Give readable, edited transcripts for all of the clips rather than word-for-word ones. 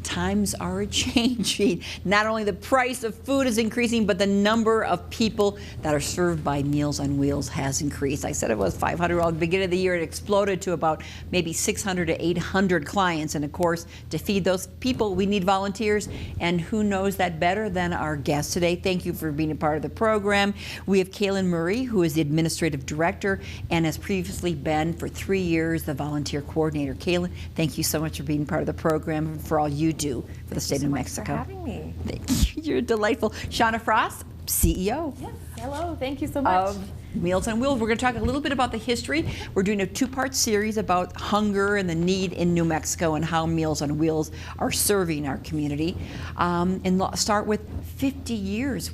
times are changing. Not only the price of food is increasing, but the number of people that are served by Meals on Wheels has increased. I said it was 500. At the beginning of the year, it exploded to about maybe 600 to 800 clients. And of course, to feed those people, we need volunteers. And who knows that better than our guest today? Thank you for being a part of the program. We have Cailin Murray, who is the Administrative Director and has previously been for 3 years the Volunteer Coordinator. Cailin, thank you so much for being part of the program and for all you do for the state of New Mexico. Thank you so much for having me. Thank you. You're delightful. Shauna Frost, CEO. Yes, hello, thank you so much. Of Meals on Wheels. We're going to talk a little bit about the history. We're doing a two-part series about hunger and the need in New Mexico and how Meals on Wheels are serving our community. And start with 50 years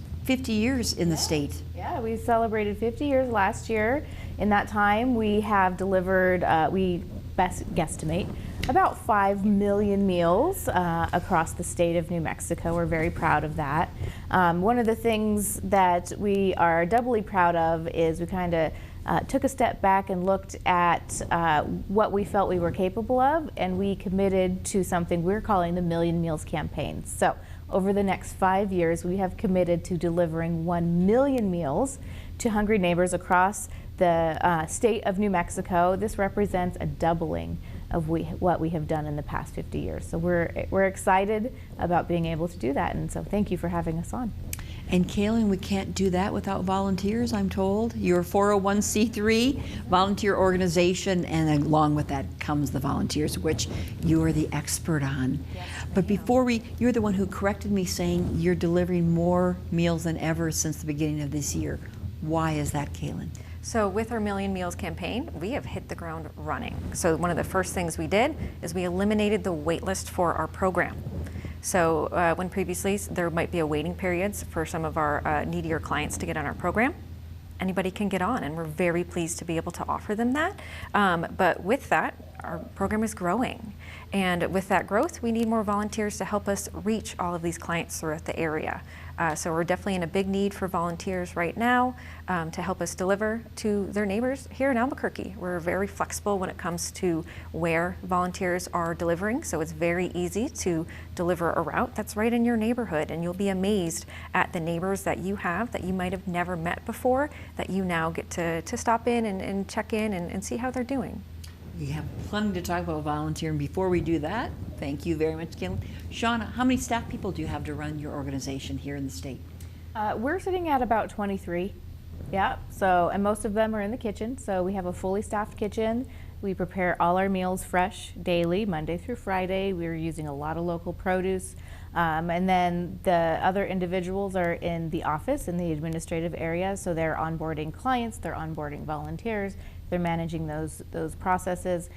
in the state. Yeah, we celebrated 50 years last year. In that time, we have delivered, we best guesstimate, about 5 million meals across the state of New Mexico. We're very proud of that. One of the things that we are doubly proud of is we kind of took a step back and looked at what we felt we were capable of, and we committed to something we're calling the Million Meals Campaign. So over the next 5 years, we have committed to delivering 1 million meals to hungry neighbors across the state of New Mexico. This represents a doubling of what we have done in the past 50 years. So we're excited about being able to do that, and so thank you for having us on. And Cailin, we can't do that without volunteers, I'm told. You're a 401c3 volunteer organization, and along with that comes the volunteers, which you are the expert on. Yes, but you're the one who corrected me saying you're delivering more meals than ever since the beginning of this year. Why is that, Cailin? So with our Million Meals campaign, we have hit the ground running. So one of the first things we did is we eliminated the wait list for our program. So when previously there might be a waiting periods for some of our needier clients to get on our program, anybody can get on, and we're very pleased to be able to offer them that. But with that, our program is growing. And with that growth, we need more volunteers to help us reach all of these clients throughout the area. So we're definitely in a big need for volunteers right now to help us deliver to their neighbors here in Albuquerque. We're very flexible when it comes to where volunteers are delivering, so it's very easy to deliver a route that's right in your neighborhood, and you'll be amazed at the neighbors that you have that you might have never met before that you now get to stop in and check in and see how they're doing. We have plenty to talk about volunteering. Before we do that, thank you very much, Cailin. Shauna, how many staff people do you have to run your organization here in the state? We're sitting at about 23. Yeah, so, and most of them are in the kitchen. So we have a fully staffed kitchen. We prepare all our meals fresh daily, Monday through Friday. We're using a lot of local produce. And then the other individuals are in the office in the administrative area. So they're onboarding clients, they're onboarding volunteers, they're managing those processes.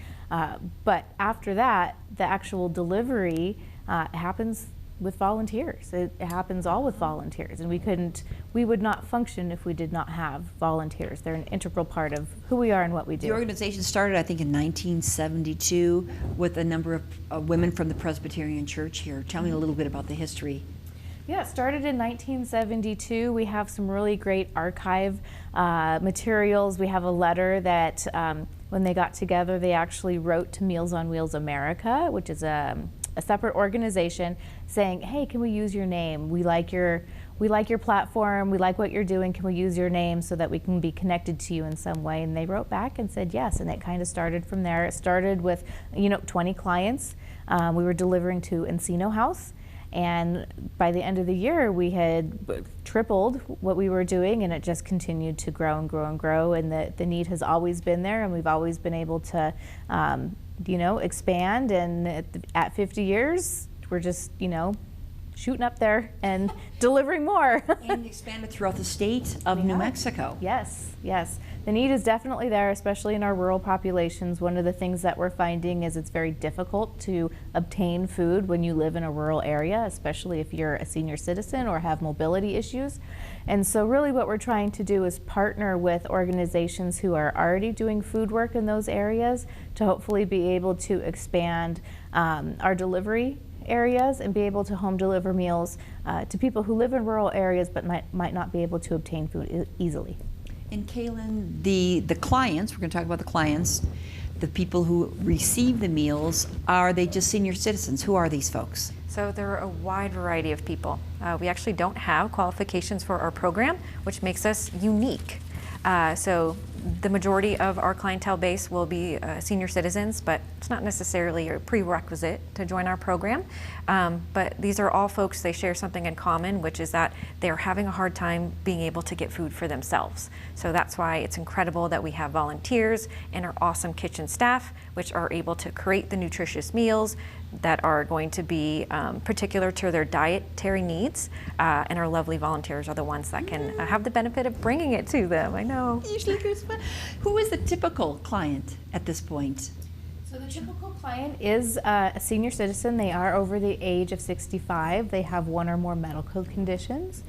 But after that, the actual delivery happens with volunteers. It happens all with volunteers, and we would not function if we did not have volunteers. They're an integral part of who we are and what we do. The organization started, I think, in 1972 with a number of women from the Presbyterian Church here. Tell me a little bit about the history. Yeah, it started in 1972. We have some really great archive materials. We have a letter that when they got together, they actually wrote to Meals on Wheels America, which is a separate organization, saying, hey, can we use your name? We like your platform, we like what you're doing, can we use your name so that we can be connected to you in some way? And they wrote back and said yes, and it kind of started from there. It started with 20 clients. We were delivering to Encino House, and by the end of the year we had tripled what we were doing, and it just continued to grow and grow and grow, and the need has always been there, and we've always been able to expand, and at 50 years, we're just, shooting up there and delivering more. And expanded throughout the state of New Mexico. Yes, yes. The need is definitely there, especially in our rural populations. One of the things that we're finding is it's very difficult to obtain food when you live in a rural area, especially if you're a senior citizen or have mobility issues. And so really what we're trying to do is partner with organizations who are already doing food work in those areas to hopefully be able to expand our delivery areas and be able to home deliver meals to people who live in rural areas but might not be able to obtain food easily. And Cailin, the clients, we're going to talk about the clients, the people who receive the meals, are they just senior citizens? Who are these folks? So there are a wide variety of people. We actually don't have qualifications for our program, which makes us unique. So the majority of our clientele base will be senior citizens, but it's not necessarily a prerequisite to join our program. But these are all folks, they share something in common, which is that they're having a hard time being able to get food for themselves. So that's why it's incredible that we have volunteers and our awesome kitchen staff, which are able to create the nutritious meals that are going to be particular to their dietary needs. And our lovely volunteers are the ones that can have the benefit of bringing it to them. I know. Usually there's fun. Who is the typical client at this point? So the typical client is a senior citizen. They are over the age of 65. They have one or more medical conditions.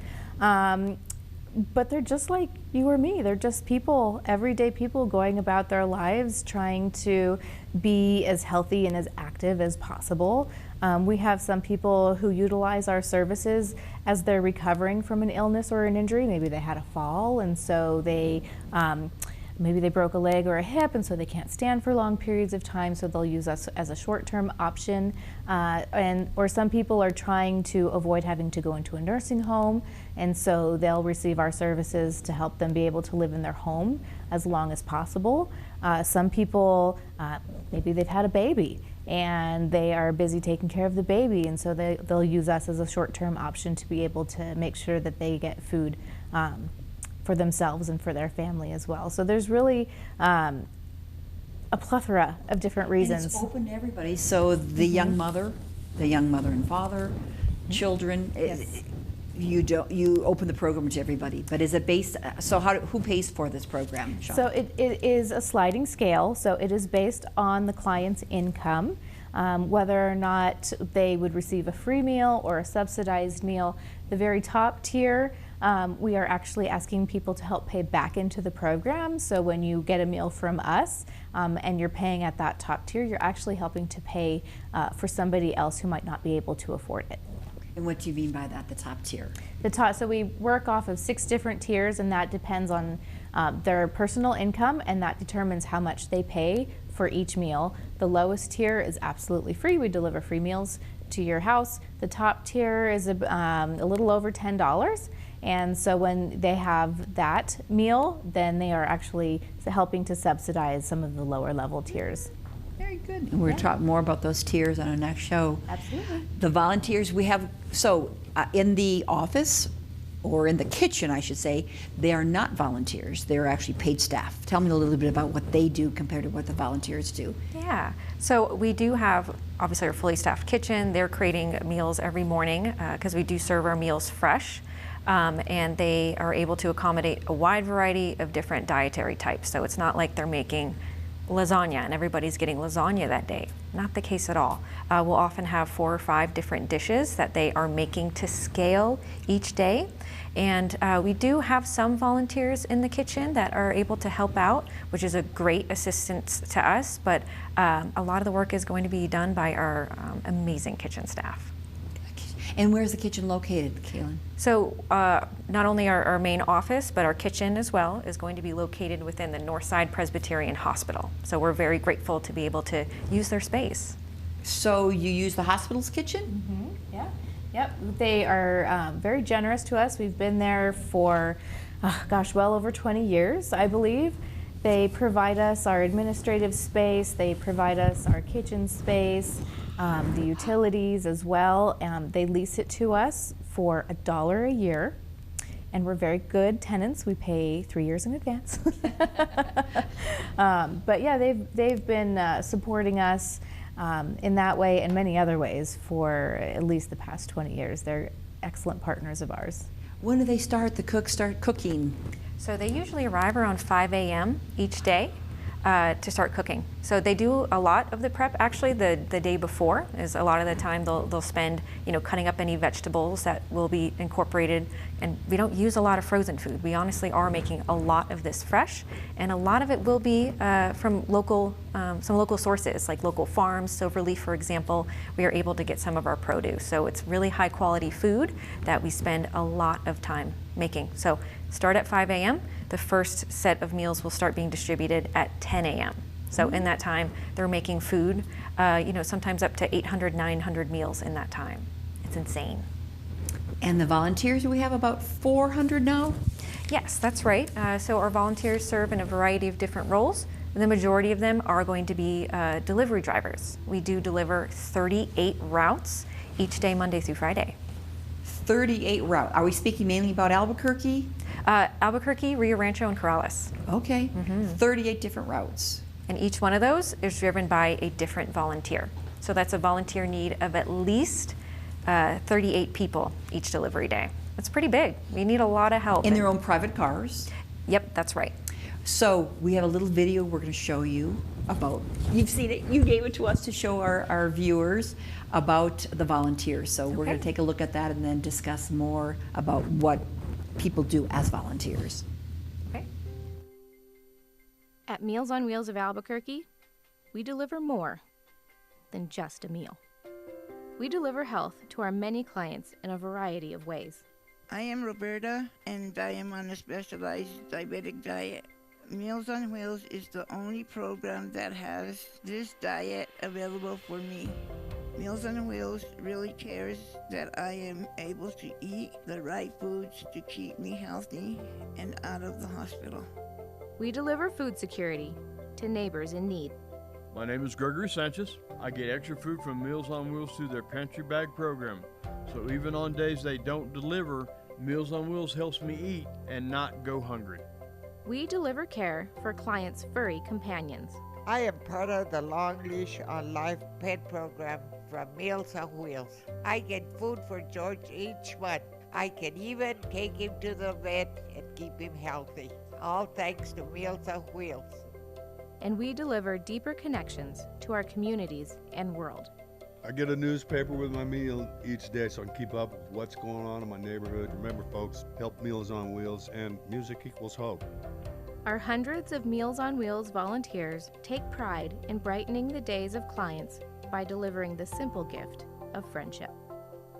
But they're just like you or me. They're just people, everyday people going about their lives trying to be as healthy and as active as possible. We have some people who utilize our services as they're recovering from an illness or an injury. Maybe they had a fall, and so they maybe they broke a leg or a hip, and so they can't stand for long periods of time, so they'll use us as a short-term option. Or some people are trying to avoid having to go into a nursing home, and so they'll receive our services to help them be able to live in their home as long as possible. Some people, maybe they've had a baby, and they are busy taking care of the baby, and so they'll use us as a short-term option to be able to make sure that they get food for themselves and for their family as well. So there's really a plethora of different reasons. And it's open to everybody. So the young mother and father, children. Yes. You open the program to everybody, but is it based? So who pays for this program, Shauna? So it is a sliding scale. So it is based on the client's income, whether or not they would receive a free meal or a subsidized meal. The very top tier, we are actually asking people to help pay back into the program. So when you get a meal from us and you're paying at that top tier, you're actually helping to pay for somebody else who might not be able to afford it. And what do you mean by that, the top tier? The top, so we work off of 6 different tiers, and that depends on their personal income, and that determines how much they pay for each meal. The lowest tier is absolutely free. We deliver free meals to your house. The top tier is a little over $10. And so when they have that meal, then they are actually helping to subsidize some of the lower level tiers. Very good. And we're talking more about those tiers on our next show. Absolutely. The volunteers we have, so in the office, or in the kitchen, I should say, they are not volunteers. They're actually paid staff. Tell me a little bit about what they do compared to what the volunteers do. Yeah, so we do have obviously our fully staffed kitchen. They're creating meals every morning because we do serve our meals fresh. And they are able to accommodate a wide variety of different dietary types. So it's not like they're making lasagna and everybody's getting lasagna that day. Not the case at all. We'll often have 4 or 5 different dishes that they are making to scale each day. And we do have some volunteers in the kitchen that are able to help out, which is a great assistance to us, but a lot of the work is going to be done by our amazing kitchen staff. And where's the kitchen located, Cailin? So not only our main office, but our kitchen as well is going to be located within the Northside Presbyterian Hospital. So we're very grateful to be able to use their space. So you use the hospital's kitchen? Mm-hmm. Yeah. Yep. They are very generous to us. We've been there for, well over 20 years, I believe. They provide us our administrative space. They provide us our kitchen space. The utilities as well. They lease it to us for $1 a year, and we're very good tenants. We pay 3 years in advance. But yeah, they've been supporting us in that way and many other ways for at least the past 20 years. They're excellent partners of ours. When do they start cooking? So they usually arrive around 5 a.m. each day. To start cooking. So they do a lot of the prep. Actually, the day before is a lot of the time they'll spend, cutting up any vegetables that will be incorporated. And we don't use a lot of frozen food. We honestly are making a lot of this fresh, and a lot of it will be from some local sources, like local farms. Silverleaf, for example, we are able to get some of our produce. So it's really high quality food that we spend a lot of time making. So start at 5 a.m. The first set of meals will start being distributed at 10 a.m. So in that time, they're making food, sometimes up to 800, 900 meals in that time. It's insane. And the volunteers, we have about 400 now? Yes, that's right. So our volunteers serve in a variety of different roles. The majority of them are going to be delivery drivers. We do deliver 38 routes each day, Monday through Friday. 38 routes. Are we speaking mainly about Albuquerque? Albuquerque, Rio Rancho, and Corrales. Okay, 38 different routes. And each one of those is driven by a different volunteer. So that's a volunteer need of at least 38 people each delivery day. That's pretty big. We need a lot of help. In their own private cars? Yep, that's right. So we have a little video we're going to show you about, you've seen it, you gave it to us to show our viewers about the volunteers. So we're going to take a look at that and then discuss more about what people do as volunteers. Okay. At Meals on Wheels of Albuquerque, we deliver more than just a meal. We deliver health to our many clients in a variety of ways. I am Roberta, and I am on a specialized diabetic diet. Meals on Wheels is the only program that has this diet available for me. Meals on Wheels really cares that I am able to eat the right foods to keep me healthy and out of the hospital. We deliver food security to neighbors in need. My name is Gregory Sanchez. I get extra food from Meals on Wheels through their pantry bag program. So even on days they don't deliver, Meals on Wheels helps me eat and not go hungry. We deliver care for clients' furry companions. I am part of the Long Leash on Life pet program from Meals on Wheels. I get food for George each month. I can even take him to the vet and keep him healthy. All thanks to Meals on Wheels. And we deliver deeper connections to our communities and world. I get a newspaper with my meal each day so I can keep up with what's going on in my neighborhood. Remember, folks, help Meals on Wheels, and music equals hope. Our hundreds of Meals on Wheels volunteers take pride in brightening the days of clients by delivering the simple gift of friendship.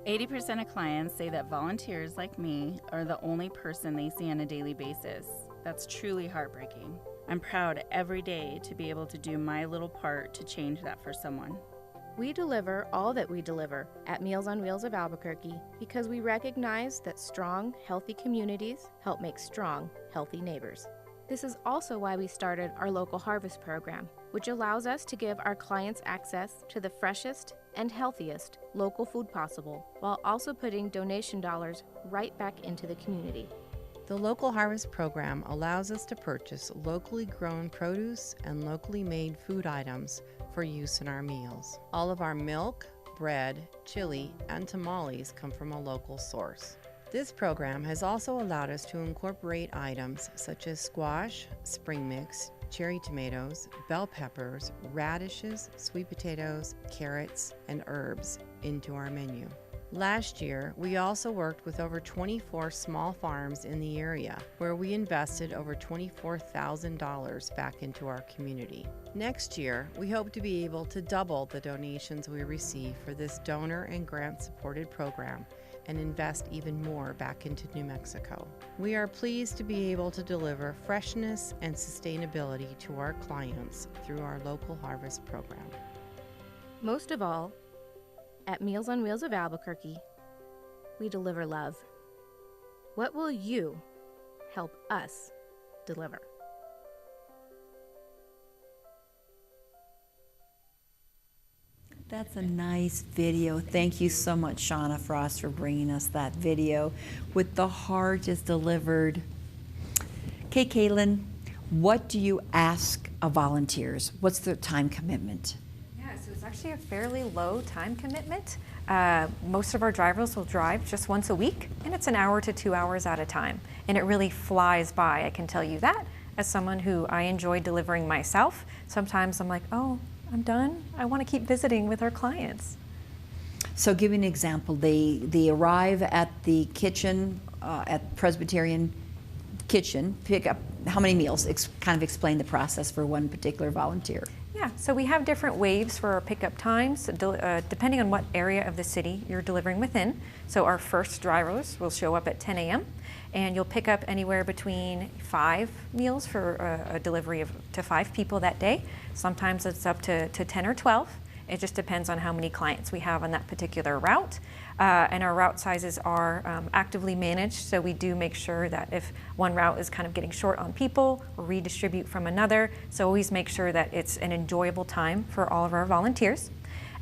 80% of clients say that volunteers like me are the only person they see on a daily basis. That's truly heartbreaking. I'm proud every day to be able to do my little part to change that for someone. We deliver all that we deliver at Meals on Wheels of Albuquerque because we recognize that strong, healthy communities help make strong, healthy neighbors. This is also why we started our local harvest program, which allows us to give our clients access to the freshest and healthiest local food possible, while also putting donation dollars right back into the community. The Local Harvest Program allows us to purchase locally grown produce and locally made food items for use in our meals. All of our milk, bread, chili, and tamales come from a local source. This program has also allowed us to incorporate items such as squash, spring mix, cherry tomatoes, bell peppers, radishes, sweet potatoes, carrots, and herbs into our menu. Last year, we also worked with over 24 small farms in the area, where we invested over $24,000 back into our community. Next year, we hope to be able to double the donations we receive for this donor and grant-supported program and invest even more back into New Mexico. We are pleased to be able to deliver freshness and sustainability to our clients through our local harvest program. Most of all, at Meals on Wheels of Albuquerque, we deliver love. What will you help us deliver? That's a nice video. Thank you so much, Shauna Frost, for bringing us that video. With the heart is delivered. Okay, Cailin, what do you ask of volunteers? What's their time commitment? Yeah, so it's actually a fairly low time commitment. Most of our drivers will drive just once a week, and it's an hour to 2 hours at a time. And it really flies by, I can tell you that. As someone who I enjoy delivering myself, sometimes I'm like, oh, I'm done. I want to keep visiting with our clients. So give me an example. They arrive at the kitchen, at Presbyterian Kitchen, pick up how many meals? Kind of explain the process for one particular volunteer. Yeah, so we have different waves for our pickup times, depending on what area of the city you're delivering within. So our first drivers will show up at 10 a.m. and you'll pick up anywhere between 5 meals for a delivery to 5 people that day. Sometimes it's up to 10 or 12. It just depends on how many clients we have on that particular route. And our route sizes are actively managed, so we do make sure that if one route is kind of getting short on people, we'll redistribute from another. So always make sure that it's an enjoyable time for all of our volunteers.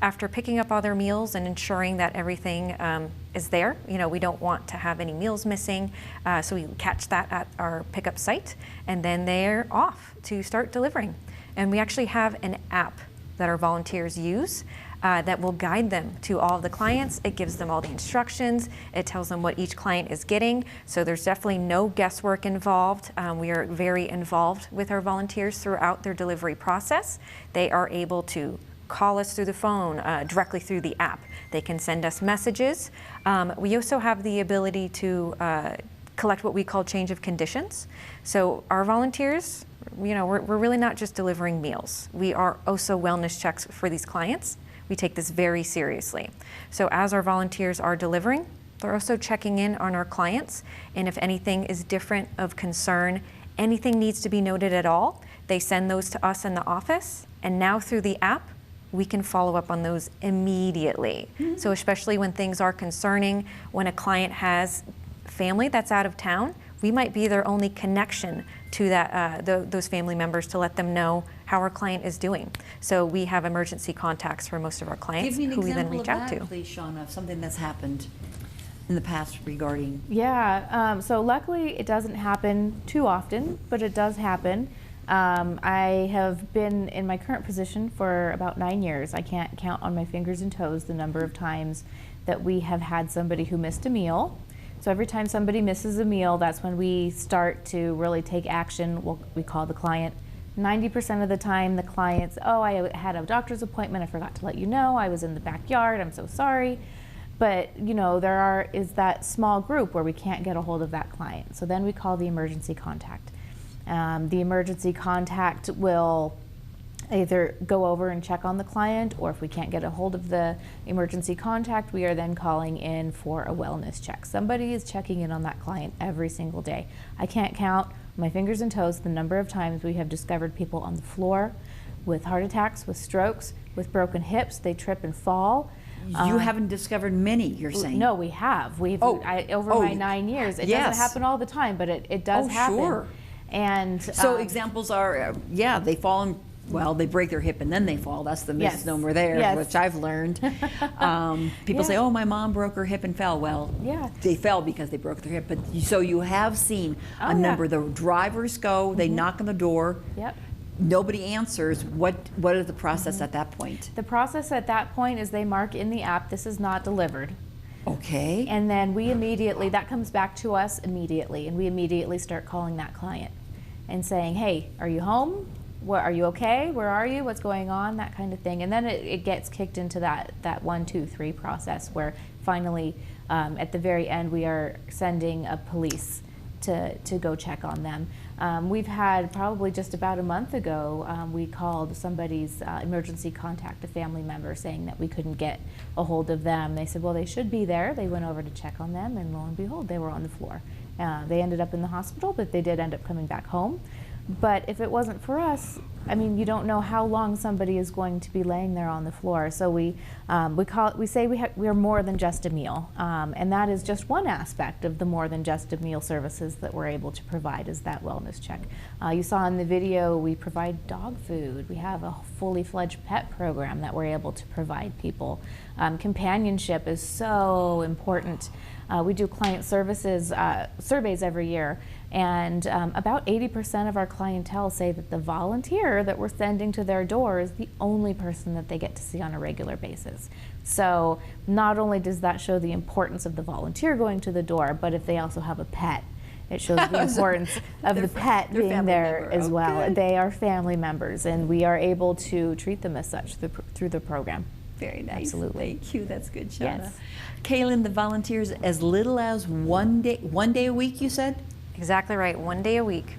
After picking up all their meals and ensuring that everything is there, we don't want to have any meals missing, so we catch that at our pickup site, and then they're off to start delivering. And we actually have an app that our volunteers use that will guide them to all of the clients. It gives them all the instructions. It tells them what each client is getting. So there's definitely no guesswork involved. We are very involved with our volunteers throughout their delivery process. They are able to call us through the phone, directly through the app. They can send us messages. We also have the ability to collect what we call change of conditions. So our volunteers, we're really not just delivering meals. We are also wellness checks for these clients. We take this very seriously. So as our volunteers are delivering, they're also checking in on our clients, and if anything is different of concern, anything needs to be noted at all, they send those to us in the office, and now through the app, we can follow up on those immediately. Mm-hmm. So especially when things are concerning, when a client has family that's out of town, we might be their only connection to those family members to let them know how our client is doing. So we have emergency contacts for most of our clients who we then reach out to. Please, Shauna, of something that's happened in the past regarding. Yeah, so luckily it doesn't happen too often, but it does happen. I have been in my current position for about 9 years. I can't count on my fingers and toes the number of times that we have had somebody who missed a meal. So every time somebody misses a meal, that's when we start to really take action. We call the client. 90% of the time, the client's, oh, I had a doctor's appointment. I forgot to let you know. I was in the backyard. I'm so sorry. But, there is that small group where we can't get a hold of that client. So then we call the emergency contact. The emergency contact will either go over and check on the client, or if we can't get a hold of the emergency contact, we are then calling in for a wellness check. Somebody is checking in on that client every single day. I can't count my fingers and toes the number of times we have discovered people on the floor with heart attacks, with strokes, with broken hips. They trip and fall. You haven't discovered many, you're saying? No, we have. Over my 9 years. It doesn't happen all the time, but it does happen. Sure. And so examples are, they fall and, they break their hip and then they fall. That's the misnomer there, which I've learned. People say, oh, my mom broke her hip and fell. Well, they fell because they broke their hip. But so you have seen a number. The drivers go, they knock on the door. Yep. Nobody answers. What is the process at that point? The process at that point is they mark in the app, this is not delivered. Okay. And then that comes back to us immediately, and we immediately start calling that client and saying, hey, are you home? Are you okay? Where are you? What's going on? That kind of thing. And then it gets kicked into that 1, 2, 3 process where finally, at the very end, we are sending a police to go check on them. We've had probably just about a month ago, we called somebody's emergency contact, a family member, saying that we couldn't get a hold of them. They said, well, they should be there. They went over to check on them, and lo and behold, they were on the floor. They ended up in the hospital, but they did end up coming back home. But if it wasn't for us, you don't know how long somebody is going to be laying there on the floor. So we say we are more than just a meal, and that is just one aspect of the more than just a meal services that we're able to provide is that wellness check. You saw in the video we provide dog food. We have a fully fledged pet program that we're able to provide people. Companionship is so important. We do client services surveys every year. And about 80% of our clientele say that the volunteer that we're sending to their door is the only person that they get to see on a regular basis. So not only does that show the importance of the volunteer going to the door, but if they also have a pet, it shows the importance of the pet being there as well. Good. They are family members, and we are able to treat them as such through the program. Very nice. Absolutely. Thank you. That's good, Shauna. Yes. Cailin, the volunteers as little as one day a week, you said? Exactly right, 1 day a week.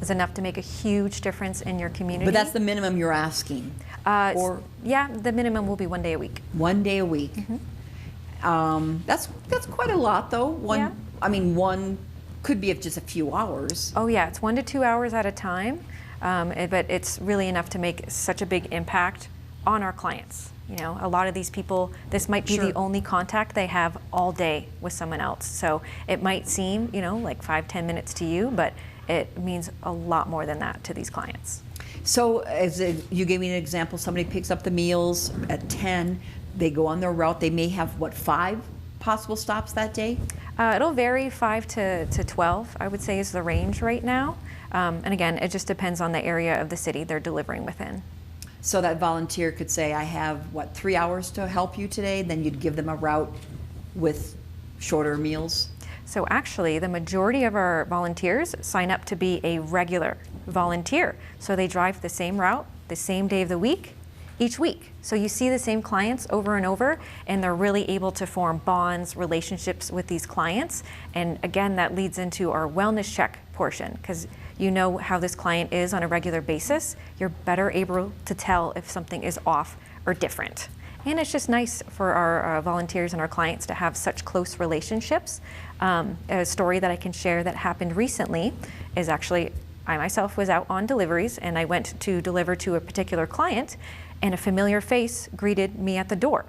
is enough to make a huge difference in your community. But that's the minimum you're asking? Or yeah, the minimum will be 1 day a week. 1 day a week? That's quite a lot, though. Yeah. I mean, one could be of just a few hours. Oh yeah, it's 1 to 2 hours at a time, but it's really enough to make such a big impact on our clients. You know, a lot of these people, this might be the only contact they have all day with someone else. So it might seem, you know, like 5-10 minutes to you, but it means a lot more than that to these clients. So you gave me an example, somebody picks up the meals at 10, they go on their route, they may have, what, 5 possible stops that day? It'll vary 5 to 12, I would say, is the range right now. And again, it just depends on the area of the city they're delivering within. So that volunteer could say, I have, what, 3 hours to help you today? Then you'd give them a route with shorter meals? So actually, the majority of our volunteers sign up to be a regular volunteer. So they drive the same route, the same day of the week, each week. So you see the same clients over and over, and they're really able to form bonds, relationships with these clients. And again, that leads into our wellness check portion, because you know how this client is on a regular basis. You're better able to tell if something is off or different. And it's just nice for our volunteers and our clients to have such close relationships. A story that I can share that happened recently is actually, I myself was out on deliveries and I went to deliver to a particular client, and a familiar face greeted me at the door.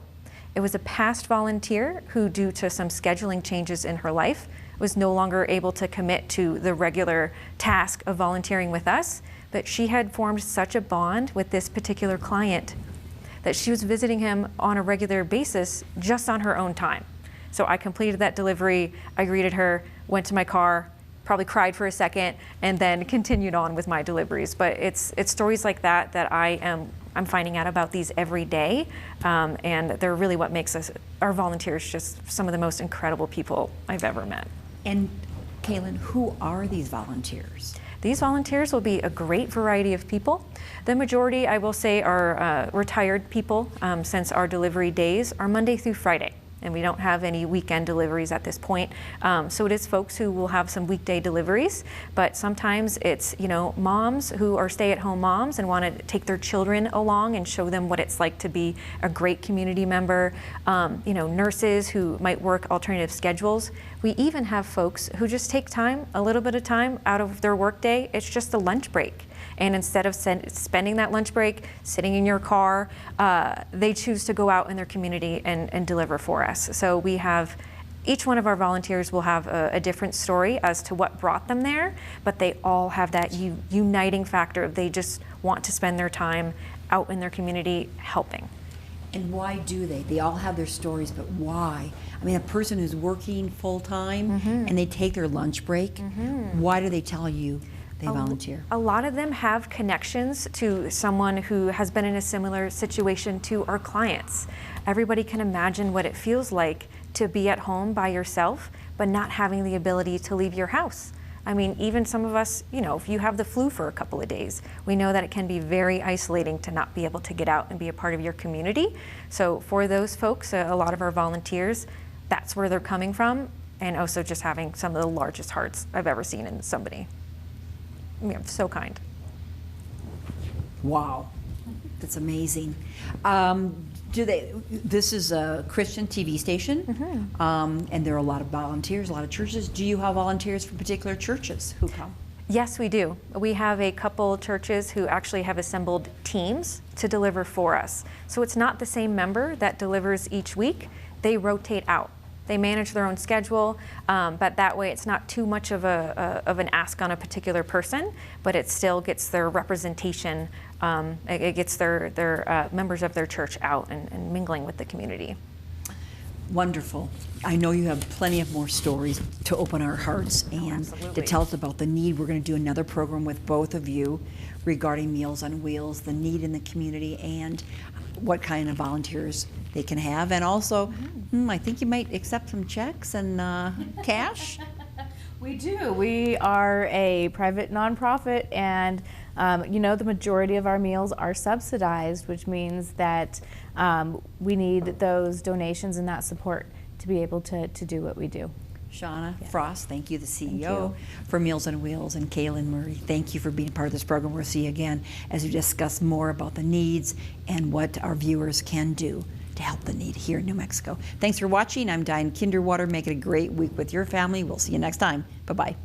It was a past volunteer who, due to some scheduling changes in her life, was no longer able to commit to the regular task of volunteering with us, but she had formed such a bond with this particular client that she was visiting him on a regular basis just on her own time. So I completed that delivery, I greeted her, went to my car, probably cried for a second, and then continued on with my deliveries. But it's stories like that that I'm finding out about these every day, and they're really what makes our volunteers just some of the most incredible people I've ever met. And Cailin, who are these volunteers? These volunteers will be a great variety of people. The majority, I will say, are retired people, since our delivery days are Monday through Friday, and we don't have any weekend deliveries at this point. So it is folks who will have some weekday deliveries, but sometimes it's, you know, moms who are stay-at-home moms and want to take their children along and show them what it's like to be a great community member. You know, nurses who might work alternative schedules. We even have folks who just take time, a little bit of time out of their workday. It's just a lunch break. And instead of spending that lunch break sitting in your car, they choose to go out in their community and deliver for us. So we have, each one of our volunteers will have a different story as to what brought them there, but they all have that uniting factor of they just want to spend their time out in their community helping. And why do they? They all have their stories, but why? I mean, a person who's working full-time and they take their lunch break, why do they tell you they volunteer? A lot of them have connections to someone who has been in a similar situation to our clients. Everybody can imagine what it feels like to be at home by yourself, but not having the ability to leave your house. I mean, even some of us, you know, if you have the flu for a couple of days, we know that it can be very isolating to not be able to get out and be a part of your community. So for those folks, a lot of our volunteers, that's where they're coming from, and also just having some of the largest hearts I've ever seen in somebody. Yeah, so kind. Wow, that's amazing. This is a Christian TV station, and there are a lot of volunteers, a lot of churches. Do you have volunteers from particular churches who come? Yes, we do. We have a couple churches who actually have assembled teams to deliver for us. So it's not the same member that delivers each week. They rotate out. They manage their own schedule, but that way it's not too much of an ask on a particular person, but it still gets their representation, it gets their members of their church out and mingling with the community. Wonderful. I know you have plenty of more stories to open our hearts and to tell us about the need. We're going to do another program with both of you regarding Meals on Wheels, the need in the community, and what kind of volunteers they can have. And also, I think you might accept some checks and cash. We do. We are a private nonprofit, and you know, the majority of our meals are subsidized, which means that we need those donations and that support to be able to do what we do. Shauna Frost, thank you, the CEO you. for Meals on Wheels, and Cailin Murray, thank you for being part of this program. We'll see you again as we discuss more about the needs and what our viewers can do to help the need here in New Mexico. Thanks for watching. I'm Diane Kinderwater. Make it a great week with your family. We'll see you next time. Bye-bye.